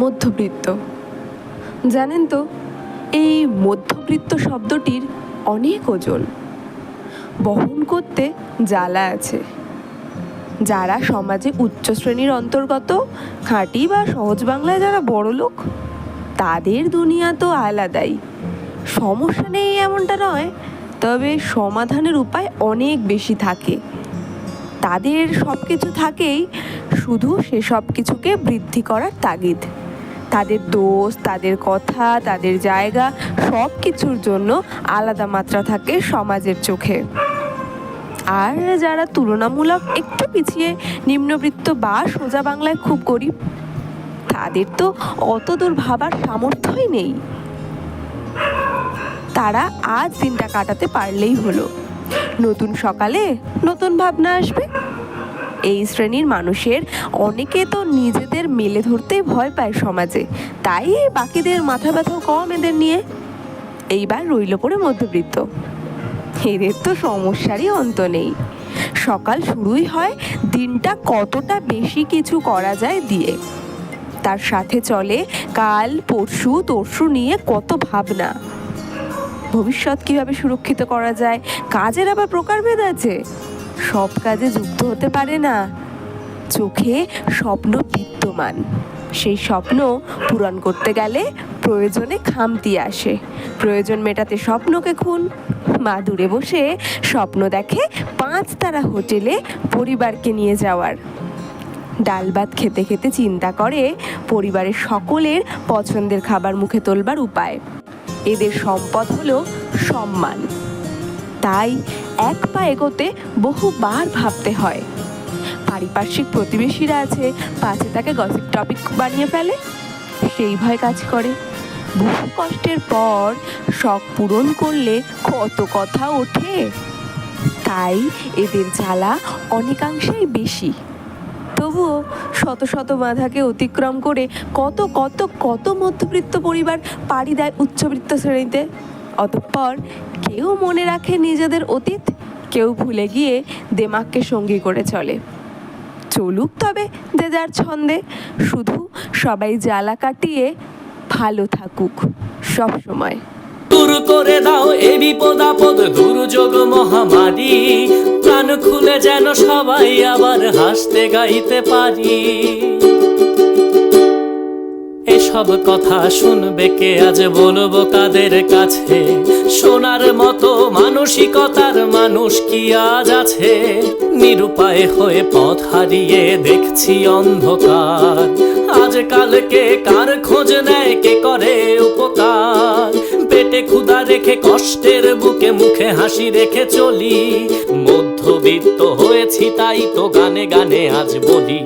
মধ্যবিত্ত। জানেন তো, এই মধ্যবিত্ত শব্দটির অনেক ওজন, বহন করতে জ্বালা আছে। যারা সমাজে উচ্চ শ্রেণীর অন্তর্গত, খাঁটি বা সহজ বাংলায় যারা বড়লোক, তাদের দুনিয়া তো আলাদাই। সমস্যা নেই এমনটা নয়, তবে সমাধানের উপায় অনেক বেশি থাকে। তাদের সব কিছু থাকেই, শুধু সেসব কিছুকে বৃদ্ধি করার তাগিদ। তাদের দোষ, তাদের কথা, তাদের জায়গা, সব কিছুর জন্য আলাদা মাত্রা থাকে সমাজের চোখে। আর যারা তুলনামূলক একটু পিছিয়ে, নিম্নবিত্ত বা সোজা বাংলায় খুব গরিব, তাদের তো অত দূর ভাবার সামর্থ্যই নেই। তারা আজ দিনটা কাটাতে পারলেই হলো, নতুন সকালে নতুন ভাবনা আসবে। এই শ্রেণীর মানুষের অনেকে তো নিজেদের মেলে ধরতেই ভয় পায় সমাজে, তাই বাকিদের মাথা ব্যথাও কম এদের নিয়ে। এইবার রইল পড়ে মধ্যবিত্ত। এদের তো সমস্যারই অন্ত নেই। সকাল শুরুই হয় দিনটা কতটা বেশি কিছু করা যায় দিয়ে। তার সাথে চলে কাল পরশু তরশু নিয়ে কত ভাবনা। ভবিষ্যৎ কিভাবে সুরক্ষিত করা যায়, কাজের আবার প্রকারভেদ আছে। সব কাজে যুক্ত হতে পারে না। চোখে স্বপ্ন বিদ্যমান, সেই স্বপ্ন পূরণ করতে গেলে প্রয়োজনে খামতি আসে। প্রয়োজন মেটাতে স্বপ্নকে খুন। মা দূরে বসে স্বপ্ন দেখে 5 তারা হোটেলে পরিবারকে নিয়ে যাওয়ার। ডাল ভাত খেতে খেতে চিন্তা করে পরিবারের সকলের পছন্দের খাবার মুখে তোলবার উপায়। এদের সম্পদ হলো সম্মান, তাই এক পা এগোতে বহুবার ভাবতে হয়। পারিপার্শ্বিক প্রতিবেশীরা আছে, পাছে তাকে গসিপ টপিক বানিয়ে ফেলে, সেই ভয় কাজ করে। বহু কষ্টের পর শখ পূরণ করলে কত কথা ওঠে। তাই এদের জ্বালা অনেকাংশেই বেশি। তবুও শত শত বাধাকে অতিক্রম করে কত কত কত মধ্যবিত্ত পরিবার পাড়ি দেয় উচ্চবিত্ত শ্রেণীতে। অতঃপর কেউ মনে রাখে নিজেদের অতীত, কেউ ভুলে গিয়ে দেমাগকে সঙ্গী করে চলে। চলুক তবে যে যার ছন্দে, শুধু সবাই জ্বালা কাটিয়ে ভালো থাকুক সব সময়। দূর করে দাও এ বিপদ আপদ দুর্যোগ মহামারী, প্রাণ খুলে যেন সবাই আবার হাসতে গাইতে পারি। এসব কথা শুনবে কে, আজ বলবো কাদের কাছে? শোনার মতো মানসিকতার মানুষ কি আজ আছে? নিরুপায় হয়ে পথ হারিয়ে দেখছি অন্ধকার। আজকালকে কার খোঁজ নেয়, কে করে উপকার? পেটে ক্ষুধা রেখে কষ্টের বুকে মুখে হাসি রেখে চলি। মধ্যবিত্ত হয়েছি তাই তো গানে গানে আজ বলি।